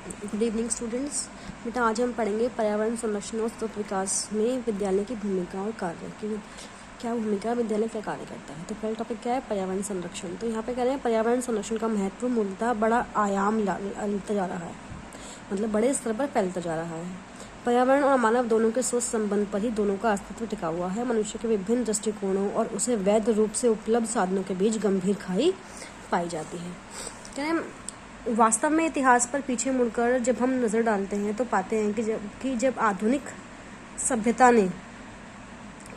Good evening students. बेटा आज हम पढ़ेंगे पर्यावरण संरक्षण और सतत विकास में विद्यालय की भूमिका और कार्य की। क्या भूमिका विद्यालय क्या कार्य करता है। तो पहला टॉपिक क्या है, पर्यावरण संरक्षण। तो यहाँ पे कह रहे हैं पर्यावरण संरक्षण का महत्व मूलतः बड़ा आयाम लेता जा रहा है, मतलब बड़े स्तर पर फैलता जा रहा है। पर्यावरण और मानव दोनों के सोच संबंध पर ही दोनों का अस्तित्व टिका हुआ है। मनुष्य के विभिन्न दृष्टिकोणों और उसे वैध रूप से उपलब्ध साधनों के बीच गंभीर खाई पाई जाती है। कह रहे हैं वास्तव में इतिहास पर पीछे मुड़कर जब हम नज़र डालते हैं तो पाते हैं कि जब आधुनिक सभ्यता ने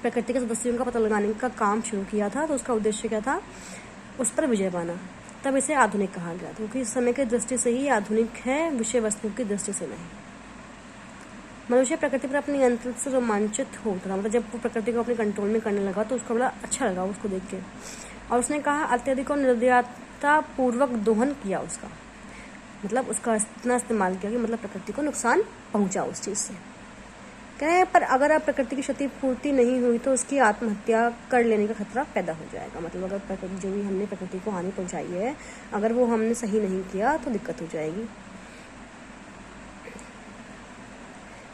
प्रकृति के सदस्यों का पता लगाने का काम शुरू किया था तो उसका उद्देश्य क्या था, उस पर विजय पाना। तब इसे आधुनिक कहा गया, क्योंकि इस समय की दृष्टि से ही आधुनिक है, विषय वस्तु की दृष्टि से नहीं। मनुष्य प्रकृति पर अपनी नियंत्रण से रोमांचित होता था, मतलब जब वो प्रकृति को अपने कंट्रोल में करने लगा तो उसको बड़ा अच्छा लगा उसको देख के, और उसने कहा अत्यधिक और निर्दयता पूर्वक दोहन किया उसका, मतलब उसका इतना इस्तेमाल किया कि मतलब प्रकृति को नुकसान पहुंचा उस चीज़ से। कहें पर अगर अब प्रकृति की क्षति पूर्ति नहीं हुई तो उसकी आत्महत्या कर लेने का खतरा पैदा हो जाएगा। मतलब अगर प्रकृति जो भी हमने प्रकृति को हानि पहुंचाई है, अगर वो हमने सही नहीं किया तो दिक्कत हो जाएगी,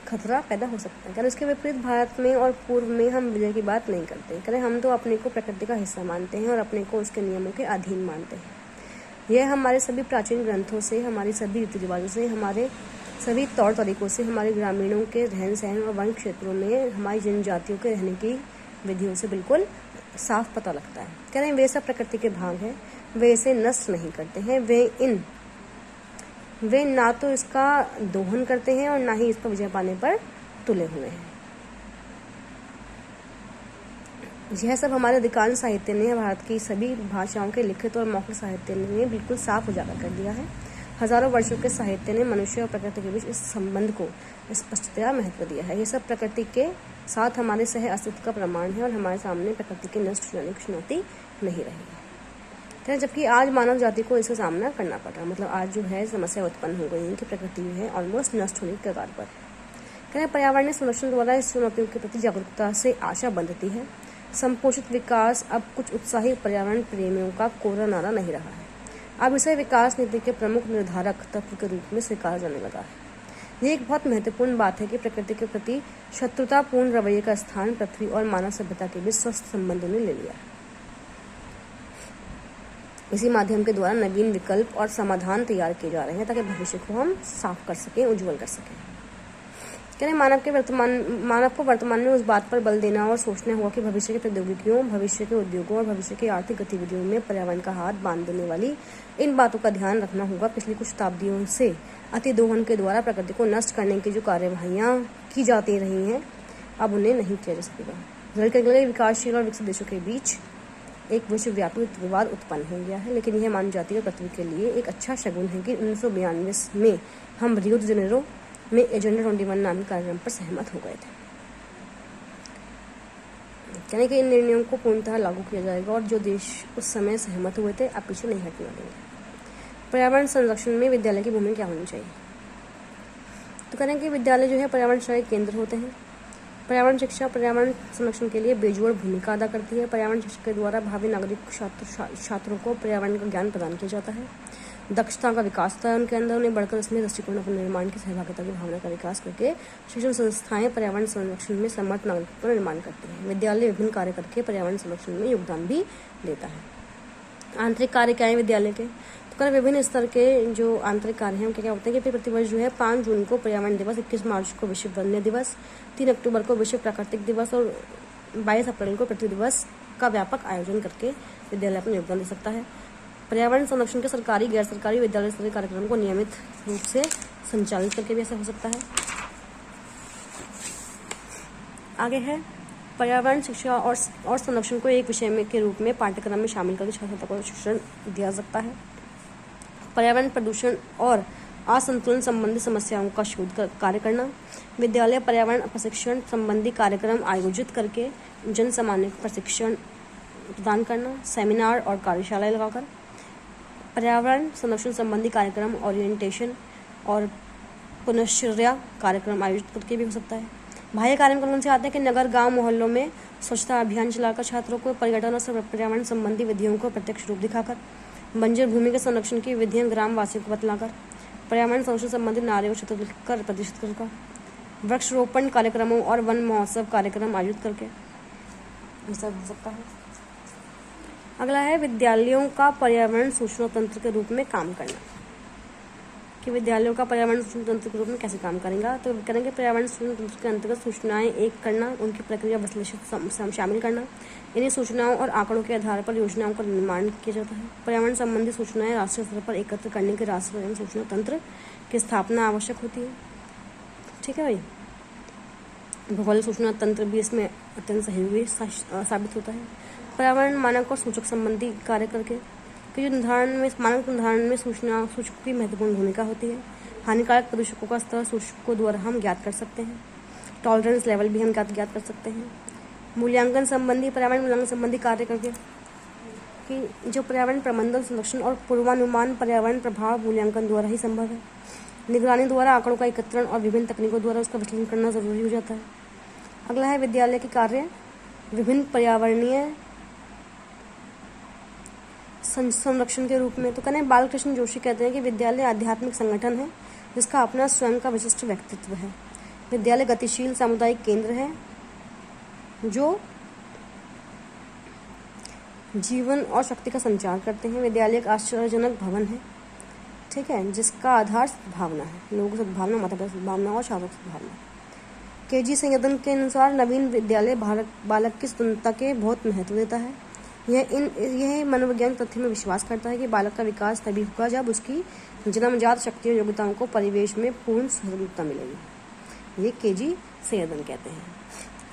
खतरा पैदा हो सकता है। करें इसके विपरीत भारत में और पूर्व में हम विजय की बात नहीं करते। करें हम तो अपने को प्रकृति का हिस्सा मानते हैं और अपने को उसके नियमों के अधीन मानते हैं। यह हमारे सभी प्राचीन ग्रंथों से, हमारी सभी रीति रिवाजों से, हमारे सभी तौर तरीकों से, हमारे ग्रामीणों के रहन सहन और वन क्षेत्रों में हमारी जनजातियों के रहने की विधियों से बिल्कुल साफ पता लगता है। कह रहे हैं वे सब प्रकृति के भाग हैं, वे इसे नष्ट नहीं करते हैं, वे ना तो इसका दोहन करते हैं और ना ही इस पर विजय पाने पर तुले हुए हैं। यह सब हमारे अधिकांश साहित्य ने, भारत की सभी भाषाओं के लिखित और मौखिक साहित्य ने बिल्कुल साफ उजागर कर दिया है। हजारों वर्षों के साहित्य ने मनुष्य और प्रकृति के बीच इस संबंध को स्पष्टतया महत्व दिया है। ये सब प्रकृति के साथ हमारे सह अस्तित्व का प्रमाण है और हमारे सामने प्रकृति के नष्ट होने की चुनौती नहीं रही है। जबकि आज मानव जाति को इसका सामना करना पड़ रहा है, मतलब आज जो है समस्या उत्पन्न हो गई है कि प्रकृति जो है ऑलमोस्ट नष्ट होने के कगार पर। कहते पर्यावरण संरक्षण द्वारा इस चुनौतियों के प्रति जागरूकता से आशा बनती है। संपोषित विकास अब कुछ उत्साही पर्यावरण प्रेमियों का कोरा नारा नहीं रहा है, अब इसे विकास नीति के प्रमुख निर्धारक तत्व के रूप में स्वीकारा जाने लगा है। यह एक बहुत महत्वपूर्ण बात है कि प्रकृति के प्रति शत्रुतापूर्ण रवैये का स्थान पृथ्वी और मानव सभ्यता के बीच स्वस्थ संबंधों ने ले लिया है। इसी माध्यम के द्वारा नवीन विकल्प और समाधान तैयार किए जा रहे हैं ताकि भविष्य को हम साफ कर सकें, उज्जवल कर सकें। कह रहे मानव को वर्तमान में उस बात पर बल देना और सोचना होगा कि भविष्य की प्रौद्योगिकियों, भविष्य के उद्योगों और भविष्य की आर्थिक गतिविधियों में पर्यावरण का हाथ बांध देने वाली इन बातों का ध्यान रखना होगा। पिछली कुछ शताब्दियों से अति दोहन के द्वारा प्रकृति को नष्ट करने की जो कार्यवाहियाँ की जाती रही हैं, अब उन्हें नहीं किया जा सकेगा। विकासशील और विकसित देशों के बीच एक विश्वव्यापी विवाद उत्पन्न हो गया है, लेकिन यह मानव जाति और पृथ्वी के लिए एक अच्छा शगुन है कि 1992 में हम रियो डी जेनेरो में एजेंडा 21 नामी कार्यक्रम पर सहमत हो गए थे। कहने के इन निर्णयों को पूर्णतः लागू किया जाएगा और जो देश उस समय सहमत हुए थे अब पीछे नहीं हटने देंगे। पर्यावरण संरक्षण में विद्यालय की भूमिका क्या होनी चाहिए। तो कहें कि विद्यालय जो है पर्यावरण शिक्षा के केंद्र होते हैं। पर्यावरण शिक्षा पर्यावरण संरक्षण के लिए बेजोड़ भूमिका अदा करती है। पर्यावरण शिक्षा के द्वारा भावी नागरिक छात्रों को पर्यावरण का ज्ञान प्रदान किया जाता है, दक्षता का विकास होता है उनके अंदर, उन्हें बढ़कर उसमें दृष्टिकोण अपने निर्माण की सहभागिता की भावना का विकास करके शिक्षण संस्थाएं पर्यावरण संरक्षण में समर्थ नागरिकों का निर्माण करती हैं। विद्यालय विभिन्न कार्य करके पर्यावरण संरक्षण में योगदान भी देता है। आंतरिक कार्य क्या है विद्यालय के, तो विभिन्न स्तर के जो आंतरिक कार्य हैं उनके क्या होते हैं कि प्रतिवर्ष जो है 5 जून को पर्यावरण दिवस, 21 मार्च को विश्व वन्य दिवस, 3 अक्टूबर को विश्व प्राकृतिक दिवस और 22 अप्रैल को पृथ्वी दिवस का व्यापक आयोजन करके विद्यालय अपना योगदान दे सकता है। पर्यावरण संरक्षण के सरकारी गैर सरकारी विद्यालय स्तरीय कार्यक्रम को नियमित रूप से संचालित करके भी ऐसा हो सकता है। आगे है पर्यावरण शिक्षा और संरक्षण को एक विषय में के रूप में पाठ्यक्रम में शामिल करके छात्रों को शिक्षण दिया जा सकता है। पर्यावरण प्रदूषण और असंतुलन संबंधी समस्याओं का शोध कार्य करना, विद्यालय पर्यावरण प्रशिक्षण संबंधी कार्यक्रम आयोजित करके जन सामान्य प्रशिक्षण प्रदान करना, सेमिनार और कार्यशालाएं लगाकर पर्यावरण संरक्षण संबंधी कार्यक्रम, ओरिएंटेशन और पुनश्चर्या कार्यक्रम आयोजित करके भी हो सकता है। बाह्य कार्यक्रम से आते हैं कि नगर गांव मोहल्लों में स्वच्छता अभियान चलाकर छात्रों को पर्यटन और पर्यावरण संबंधी विधियों को प्रत्यक्ष रूप दिखाकर, बंजर भूमि के संरक्षण की विधियां ग्रामवासियों को बतलाकर, पर्यावरण संरक्षण संबंधी नारे और क्षेत्र लिखकर प्रदर्शित करके, वृक्षारोपण कार्यक्रमों और वन महोत्सव कार्यक्रम आयोजित करके, ये सब हो सकता है। अगला है विद्यालयों का पर्यावरण सूचना तंत्र के रूप में काम करना, कि विद्यालयों का पर्यावरण सूचना तंत्र के रूप में कैसे काम करेगा। तो करेंगे पर्यावरण सूचना तंत्र के अंतर्गत सूचनाएं एक करना, उनकी प्रक्रिया विश्लेषण शामिल करना, इन्हीं सूचनाओं और आंकड़ों के आधार पर योजनाओं का निर्माण किया जाता है। पर्यावरण संबंधी सूचनाएं राष्ट्रीय स्तर पर एकत्र करने के राष्ट्रीय पर्यावरण सूचना तंत्र की स्थापना आवश्यक होती है। ठीक है भाई, भौगोलिक सूचना तंत्र भी इसमें अत्यंत सहयोगी साबित होता है। पर्यावरण मानक और सूचक संबंधी कार्य करके, कि जो निर्धारण में मानक निर्धारण में सूचक की महत्वपूर्ण भूमिका होती है। हानिकारक प्रदूषकों का स्तर सूचकों द्वारा हम ज्ञात कर सकते हैं। टॉलरेंस लेवल भी हम ज्ञात कर सकते हैं। मूल्यांकन संबंधी, पर्यावरण मूल्यांकन संबंधी कार्य करके, कि जो पर्यावरण प्रबंधन, संरक्षण और पूर्वानुमान पर्यावरण प्रभाव मूल्यांकन द्वारा ही संभव है। निगरानी द्वारा आंकड़ों का एकत्रण और विभिन्न तकनीकों द्वारा उसका विश्लेषण करना जरूरी हो जाता है। अगला है विद्यालय के कार्य, विभिन्न पर्यावरणीय संरक्षण के रूप में। तो कहते हैं बालकृष्ण जोशी कहते हैं कि विद्यालय आध्यात्मिक संगठन है जिसका अपना स्वयं का विशिष्ट व्यक्तित्व है। विद्यालय गतिशील सामुदायिक केंद्र है जो जीवन और शक्ति का संचार करते हैं। विद्यालय एक आश्चर्यजनक भवन है, ठीक है, जिसका आधार सद्भावना है, लोगों की सद्भावना, माता पिता सद्भावना और छात्रों की सद्भावना। केजी संयदन के अनुसार नवीन विद्यालय बालक की स्वतंत्रता के बहुत महत्व देता है। यह मनोवैज्ञानिक तथ्य में विश्वास करता है कि बालक का विकास तभी होगा जब उसकी जन्मजात शक्ति और योग्यताओं को परिवेश में पूर्ण स्वतंत्रता मिलेगी। ये केजी संयदन कहते हैं।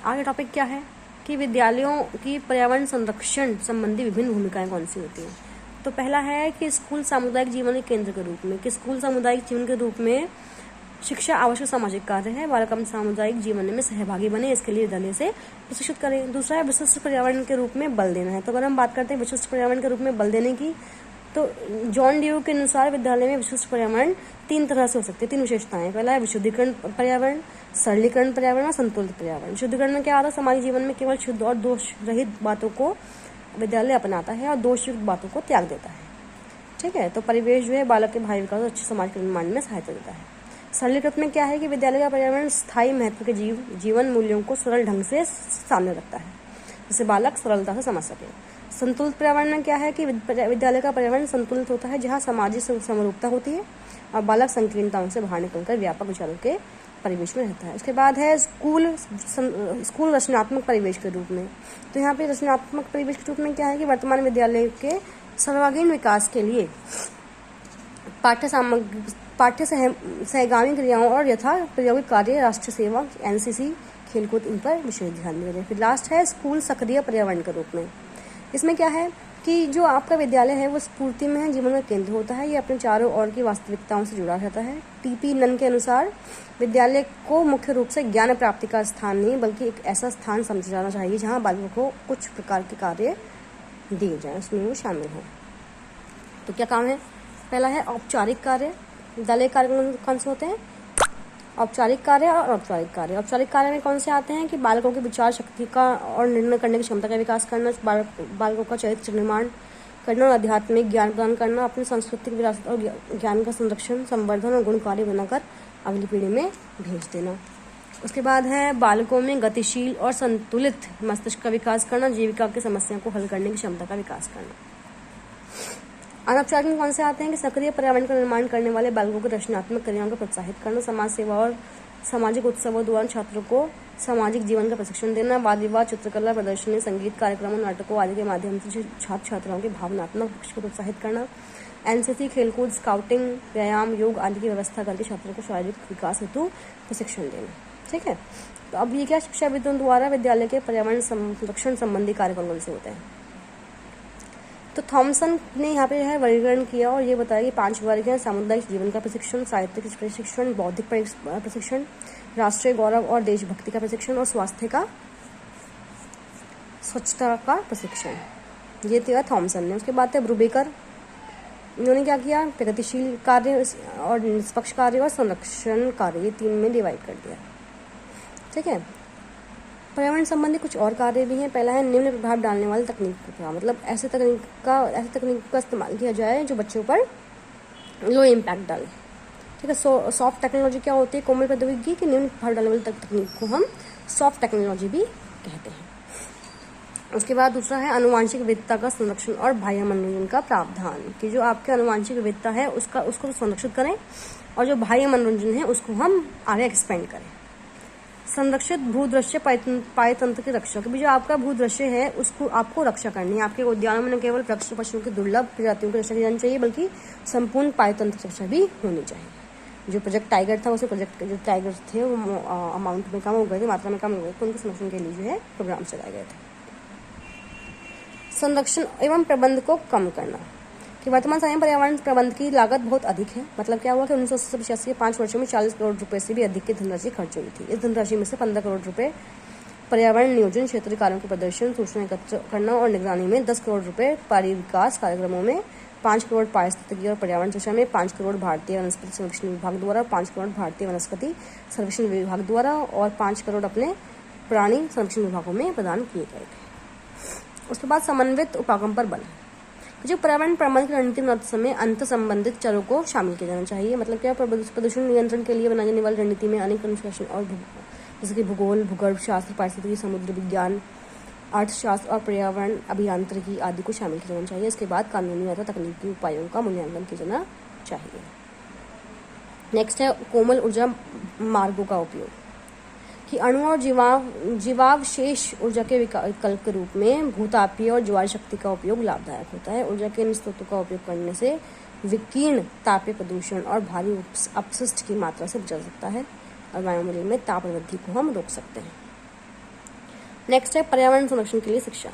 आगे टॉपिक क्या है कि विद्यालयों की पर्यावरण संरक्षण संबंधी विभिन्न भूमिकाएं कौन सी होती हैं। तो पहला है कि स्कूल सामुदायिक जीवन के केंद्र के रूप में, कि स्कूल सामुदायिक जीवन के रूप में शिक्षा आवश्यक सामाजिक कार्य है। बालक अपने सामुदायिक जीवन में सहभागी बने, इसके लिए विद्यालय से प्रशिक्षित करें। दूसरा है विशिष्ट पर्यावरण के रूप में बल देना है। तो अगर हम बात करते हैं विशिष्ट पर्यावरण के रूप में बल देने की, तो जॉन ड्यू के अनुसार विद्यालय में विशिष्ट पर्यावरण 3 तरह से हो सकते हैं, 3 विशेषताएं। पहला है विशुद्धिकरण पर्यावरण, सरलीकरण पर्यावरण और संतुलित पर्यावरण। विशुद्धिकरण में क्या आता है, समाज जीवन में केवल शुद्ध और दोष रहित बातों को विद्यालय अपनाता है और दोषयुक्त बातों को त्याग देता है। ठीक है, तो परिवेश जो है बालक के भावी विकास और अच्छे समाज के निर्माण में सहायता देता है। सरलीकृत में क्या है कि विद्यालय का पर्यावरण स्थायी महत्व के जीवन मूल्यों को सरल ढंग से सामने रखता है, जिसे बालक सरलता से समझ सके। संतुलित पर्यावरण में क्या है कि विद्यालय का पर्यावरण संतुलित होता है, जहाँ सामाजिक समरूपता होती है और बालक संकीर्णताओं से बाहर निकलकर व्यापक विचारों के परिवेश में रहता है। उसके बाद है स्कूल रचनात्मक परिवेश के रूप में। तो यहाँ पे रचनात्मक परिवेश के रूप में क्या है कि वर्तमान विद्यालय के सर्वांगीण विकास के लिए पाठ्य सहगामी क्रियाओं और यथा प्रायोगिक कार्य, राष्ट्रीय सेवा, एनसीसी, खेलकूद, इन पर विशेष ध्यान दिया जाए। फिर लास्ट है स्कूल सक्रिय पर्यावरण के रूप में। इसमें क्या है कि जो आपका विद्यालय है वो स्फूर्ति में जीवन का केंद्र होता है, ये अपने चारों ओर की वास्तविकताओं से जुड़ा रहता है। टीपी नन के अनुसार विद्यालय को मुख्य रूप से ज्ञान प्राप्ति का स्थान नहीं बल्कि एक ऐसा स्थान समझा जाना चाहिए जहाँ बालकों को कुछ प्रकार के कार्य दिए जाएं, उसमें वो शामिल हों। तो क्या काम है, पहला है औपचारिक कार्य। विद्यालय कार्य कौन से होते हैं, औपचारिक कार्य और अनौपचारिक कार्य। औपचारिक कार्य में कौन से आते हैं कि बालकों की विचार शक्ति का और निर्णय करने की क्षमता का विकास करना, बालकों का चरित्र निर्माण करना और आध्यात्मिक ज्ञान प्रदान करना, अपनी सांस्कृतिक विरासत और ज्ञान का संरक्षण, संवर्धन और गुणकारी बनाकर अगली पीढ़ी में भेज देना। उसके बाद है बालकों में गतिशील और संतुलित मस्तिष्क का विकास करना, जीविका की समस्याओं को हल करने की क्षमता का विकास करना। अनौपचारिक में कौन से आते हैं कि सक्रिय पर्यावरण का निर्माण करने वाले बालकों को रचनात्मक क्रियाओं को प्रोत्साहित करना, समाज सेवा और सामाजिक उत्सवों दौरान छात्रों को सामाजिक जीवन का प्रशिक्षण देना, वाद विवाद, चित्रकला प्रदर्शनी, संगीत कार्यक्रमों, नाटकों आदि के माध्यम से छात्र छात्राओं के भावनात्मक पक्ष को प्रोत्साहित करना, एनसीसी, खेलकूद, स्काउटिंग, व्यायाम, योग आदि की व्यवस्था करके छात्रों को शारीरिक विकास हेतु प्रशिक्षण देना। ठीक है, तो अब ये क्या शिक्षाविदों द्वारा विद्यालय के पर्यावरण संरक्षण संबंधी कार्यक्रम से होते हैं। तो थॉमसन ने यहाँ पे है वर्गीकरण किया और ये बताया कि 5 वर्ग हैं: सामुदायिक जीवन का प्रशिक्षण, साहित्यिक प्रशिक्षण, बौद्धिक प्रशिक्षण, राष्ट्रीय गौरव और देशभक्ति का प्रशिक्षण और स्वच्छता का प्रशिक्षण। ये दिया थॉमसन ने। उसके बाद है ब्रूबेकर, इन्होंने क्या किया, प्रगतिशील कार्य और निष्पक्ष कार्य और संरक्षण कार्य, ये 3 में डिवाइड कर दिया। ठीक है, पर्यावरण संबंधी कुछ और कार्य भी हैं। पहला है निम्न प्रभाव डालने वाली तकनीक का, मतलब ऐसे तकनीक का इस्तेमाल किया जाए जो बच्चों पर लो इम्पैक्ट डाले। ठीक है। सॉफ्ट टेक्नोलॉजी क्या होती है? कोमल प्रौद्योगिकी की निम्न प्रभाव डालने वाली तकनीक को हम सॉफ्ट टेक्नोलॉजी भी कहते हैं। उसके बाद दूसरा है अनुवांशिक विविधता का संरक्षण और बाह्य मनोरंजन का प्रावधान, कि जो आपके अनुवांशिक विविधता है उसको संरक्षित करें और जो बाह्य मनोरंजन है उसको हम आगे एक्सपेंड करें। संरक्षित भूदृश्य पायतंत्र की रक्षा, कि जो आपका भूदृश्य है उसको आपको रक्षा करनी है। आपके उद्यानों में न केवल वृक्ष पशुओं की दुर्लभ प्रजातियों की रक्षा की जानी चाहिए, बल्कि संपूर्ण पायतंत्र की रक्षा भी होनी चाहिए। जो प्रोजेक्ट टाइगर था, उसे प्रोजेक्ट जो टाइगर थे वो अमाउंट में कम हो गए थे, मात्रा में कम हो गए थे, उनके संरक्षण के लिए जो है प्रोग्राम चलाए गए थे। संरक्षण एवं प्रबंध को कम करना, कि वर्तमान समय में पर्यावरण प्रबंध की लागत बहुत अधिक है। मतलब क्या हुआ कि 1985 के 5 वर्षों में 40 करोड़ रुपए से भी अधिक की धनराशि खर्च हुई थी। इस धनराशि में से 15 करोड़ रुपए पर्यावरण नियोजन, क्षेत्रीय कार्यों के प्रदर्शन, सूचना एकत्र करना और निगरानी में, 10 करोड़ रुपए पारी विकास कार्यक्रमों में, 5 करोड़ पारिस्थितिकी और पर्यावरण शिक्षा में, 5 करोड़ भारतीय वनस्पति संरक्षण विभाग द्वारा, 5 करोड़ भारतीय वनस्पति सर्वेक्षण विभाग द्वारा और 5 करोड़ अपने प्राणी संरक्षण विभागों में प्रदान किए गए थे। उसके बाद समन्वित उपागम पर बल, जो पर्यावरण प्रबंधन की रणनीति बनाते समय अंतर संबंधित चरों को शामिल किया जाना चाहिए। मतलब क्या, प्रदूषण नियंत्रण के लिए बनाई जाने वाली रणनीति में अनेक अनुशासन और जैसे कि भूगोल, भूगर्भ शास्त्र, पारिस्थितिकी, समुद्र विज्ञान, अर्थशास्त्र और पर्यावरण अभियांत्रिकी आदि को शामिल किया जाना चाहिए। इसके बाद कानूनी अथवा तकनीकी उपायों का मूल्यांकन किया जाना चाहिए। नेक्स्ट है कोमल ऊर्जा मार्गों का उपयोग, कि अणु और जीवावशेष ऊर्जा के विकल्प के रूप में भूतापीय और ज्वार शक्ति का उपयोग लाभदायक होता है। ऊर्जा के इन स्रोतों का उपयोग करने से विकीर्ण तापीय प्रदूषण और भारी अपशिष्ट की मात्रा से बचा जा सकता है और वायुमंडल में ताप वृद्धि को हम रोक सकते हैं। नेक्स्ट है पर्यावरण संरक्षण के लिए शिक्षा।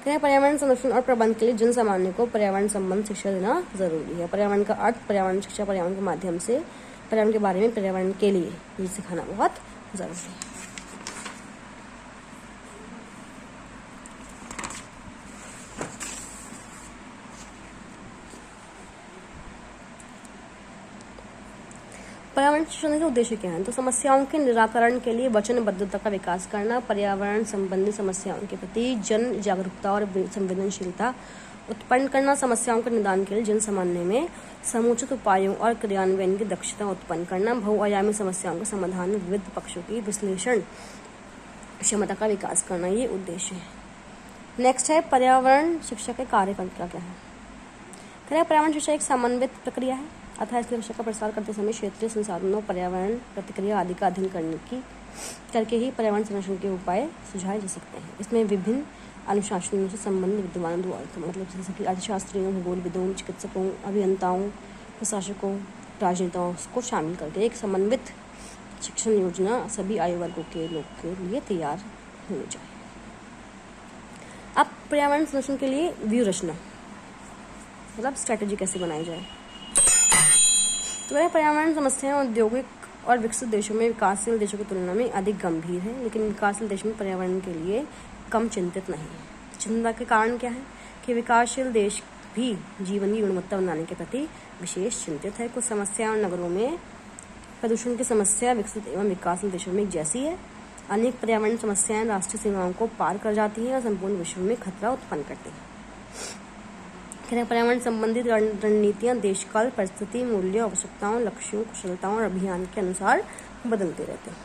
पर्यावरण संरक्षण और प्रबंध के लिए जन सामान्य को पर्यावरण संबंध शिक्षा देना जरूरी है। पर्यावरण का अर्थ, पर्यावरण शिक्षा, पर्यावरण के माध्यम से पर्यावरण के बारे में, पर्यावरण के लिए ये सिखाना बहुत जरूरी है। पर्यावरण शिक्षण के उद्देश्य क्या है? तो समस्याओं के निराकरण के लिए वचनबद्धता का विकास करना, पर्यावरण संबंधी समस्याओं के प्रति जन जागरूकता और संवेदनशीलता उत्पन्न करना, समस्याओं के निदान के लिए जन सामान्य में समुचित उपायों और क्रियान्वयन की दक्षता उत्पन्न करना, बहुआयामी समस्याओं के समाधान में विविध पक्षों की विश्लेषण क्षमता का विकास करना, ये उद्देश्य है। नेक्स्ट है पर्यावरण शिक्षा के कार्यक्रम क्या क्या है? पर्यावरण शिक्षा एक समन्वित प्रक्रिया है, अतः इसकी शिक्षा का प्रसार करते समय क्षेत्रीय संसाधनों, पर्यावरण प्रतिक्रिया आदि का अध्ययन करके ही पर्यावरण संरक्षण के उपाय सुझाए जा सकते हैं। इसमें विभिन्न अनुशासनों से संबंधित विद्वानों द्वारा, मतलब जैसे कि अर्थशास्त्रियों, भूगोलविदों, चिकित्सकों, अभियंताओं, प्रशासकों, राजनेताओं को शामिल करके एक समन्वित शिक्षण योजना सभी आयु वर्गों के लोग के लिए तैयार होनी चाहिए। अब पर्यावरण संरक्षण के लिए व्यू रचना, मतलब स्ट्रैटेजी कैसे बनाई जाए। तो पर्यावरण समस्याएं औद्योगिक और विकसित देशों में विकासशील देशों की तुलना में अधिक गंभीर है, लेकिन विकासशील देश में पर्यावरण के लिए कम चिंतित नहीं है। चिंता के कारण क्या है? कि विकासशील देश भी जीवन की गुणवत्ता बनाने के प्रति विशेष चिंतित है। कुछ समस्याएं नगरों में प्रदूषण की समस्या विकसित एवं विकासशील देशों में एक जैसी है। अनेक पर्यावरण समस्याएं राष्ट्रीय सीमाओं को पार कर जाती हैं और संपूर्ण विश्व में खतरा उत्पन्न करती हैं। पर्यावरण संबंधित रणनीतियां देशकाल, परिस्थिति, मूल्य, आवश्यकताओं, लक्ष्यों, कुशलताओं और अभियान के अनुसार बदलते रहते हैं।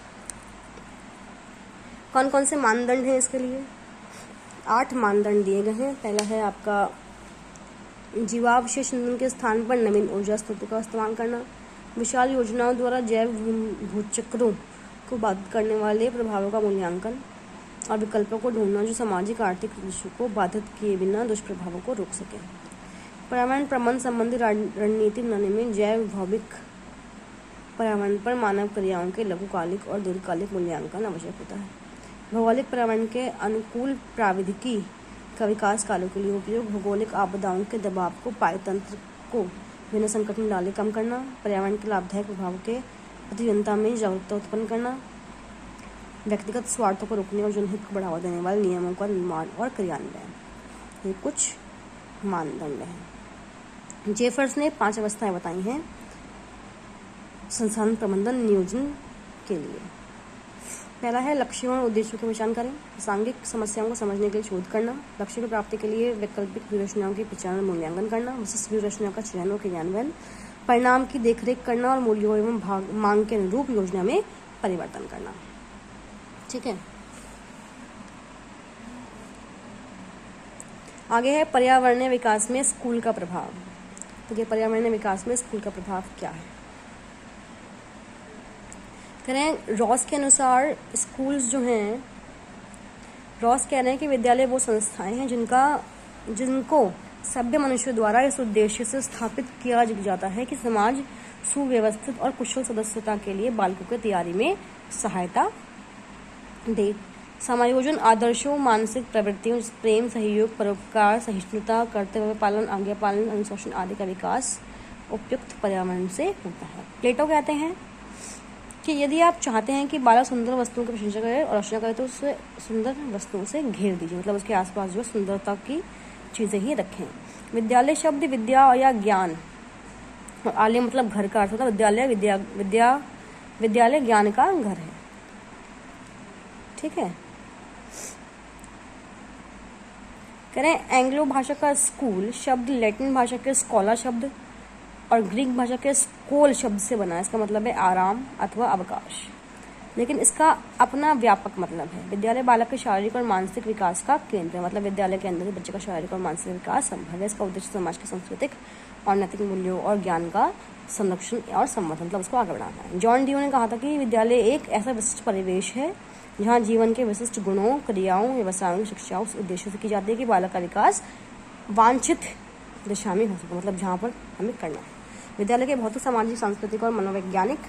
कौन कौन से मानदंड हैं इसके लिए? 8 मानदंड दिए गए हैं। पहला है आपका जीवावशेष ईंधन के स्थान पर नवीन ऊर्जा स्रोतों का इस्तेमाल करना, विशाल योजनाओं द्वारा जैव भूचक्रों को बाधित करने वाले प्रभावों का मूल्यांकन और विकल्पों को ढूंढना जो सामाजिक आर्थिक उद्देश्यों को बाधित किए बिना दुष्प्रभावों को रोक सके। पर्यावरण प्रबंधन संबंधी रणनीति बनाने में जैव भौतिक पर्यावरण पर मानव क्रियाओं के लघुकालिक और दीर्घकालिक मूल्यांकन आवश्यक होता है। भौगोलिक पर्यावरण के अनुकूल प्राविधिकी का विकास कार्यों के लिए उपयोग, भौगोलिक आपदाओं के दबाव को पायतंत्र को बिना संकट में डाले कम करना, पर्यावरण के लाभदायक प्रभाव के प्रति जनता में जागरूकता उत्पन्न करना, व्यक्तिगत स्वार्थों को रोकने और जनहित को बढ़ावा देने वाले नियमों का निर्माण और क्रियान्वयन, ये कुछ मानदंड हैं। जेफर्स ने 5 अवस्थाएं बताई हैं संसाधन प्रबंधन नियोजन के लिए। पहला है लक्ष्यों और उद्देश्यों की पहचान करें, प्रासंगिक समस्याओं को समझने के लिए शोध करना, लक्ष्य की प्राप्ति के लिए वैकल्पिक व्यूहरचनाओं की पहचान और मूल्यांकन करना, विशिष्ट व्यूहरचनाओं का चयन और क्रियान्वयन, परिणाम की देखरेख करना और मूल्यों एवं मांग के अनुरूप योजना में परिवर्तन करना। ठीक है, आगे है पर्यावरणीय विकास में स्कूल का प्रभाव। तो ये पर्यावरणीय विकास में स्कूल का प्रभाव क्या है? करें रॉस के अनुसार स्कूल्स जो हैं, रॉस कह रहे हैं कि विद्यालय वो संस्थाएं हैं जिनको सभ्य मनुष्य द्वारा इस उद्देश्य से स्थापित किया जाता है कि समाज सुव्यवस्थित और कुशल सदस्यता के लिए बालकों की तैयारी में सहायता दे। समायोजन आदर्शों, मानसिक प्रवृत्तियों, प्रेम, सहयोग, परोपकार, सहिष्णुता, कर्तव्य पालन, आज्ञा पालन, अनुशासन आदि का विकास उपयुक्त पर्यावरण से होता है। प्लेटो कहते हैं कि यदि आप चाहते हैं कि बालक सुंदर वस्तुओं की प्रशंसा करे और रचना करे तो उसे सुंदर वस्तुओं से घेर दीजिए, मतलब उसके आसपास जो सुंदरता की चीज़ें ही रखें। विद्यालय शब्द विद्या या ज्ञान, और आलय मतलब घर का अर्थ होता है। विद्यालय ज्ञान का घर है। ठीक है, करें एंग्लो भाषा का स्कूल शब्द लैटिन भाषा के स्कॉला शब्द और ग्रीक भाषा के स्कोल शब्द से बना है। इसका मतलब है आराम अथवा अवकाश, लेकिन इसका अपना व्यापक मतलब है। विद्यालय बालक के शारीरिक और मानसिक विकास का केंद्र है, मतलब विद्यालय के अंदर ही बच्चे का शारीरिक और मानसिक विकास संभव है। इसका उद्देश्य समाज के सांस्कृतिक और नैतिक मूल्यों और ज्ञान का संरक्षण और संवर्धन, मतलब उसको आगे बढ़ाना है। जॉन डियो ने कहा था कि विद्यालय एक ऐसा विशिष्ट परिवेश है जहाँ जीवन के विशिष्ट गुणों, क्रियाओं, व्यवसायों की शिक्षा उस उद्देश्य से की जाती है कि बालक का विकास वांछित दिशा में हो सके, मतलब जहाँ पर हमें करना है। विद्यालय के भौतिक, सामाजिक, सांस्कृतिक और मनोवैज्ञानिक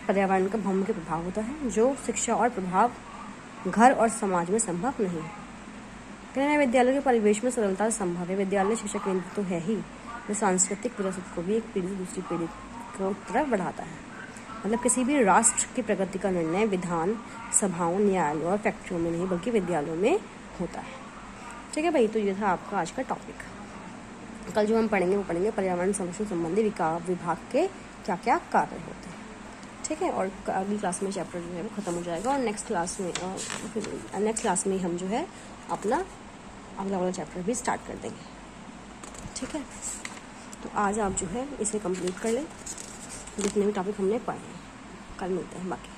पर्यावरण का बहुमुखी प्रभाव होता है, जो शिक्षा और प्रभाव घर और समाज में संभव नहीं है। कहना है विद्यालय के परिवेश में सरलता संभव है। विद्यालय शिक्षा केंद्र तो है ही, जो सांस्कृतिक विरासत को भी एक पीढ़ी से दूसरी पीढ़ी को तरफ बढ़ाता है। मतलब किसी भी राष्ट्र की प्रगति का निर्णय विधान सभाओं, न्यायालयों और फैक्ट्रियों में नहीं बल्कि विद्यालयों में होता है। ठीक है भाई, तो ये था आपका आज का टॉपिक। कल जो हम पढ़ेंगे वो पढ़ेंगे पर्यावरण संरक्षण संबंधी विभाग के क्या क्या कार्य होते हैं। ठीक है, और अगली क्लास में चैप्टर जो है वो ख़त्म हो जाएगा और नेक्स्ट क्लास में हम जो है अपना अगला वाला चैप्टर भी स्टार्ट कर देंगे। ठीक है, तो आज आप जो है इसे कंप्लीट कर लें, जितने भी टॉपिक हमने पढ़े हैं। कल मिलते हैं बाकी।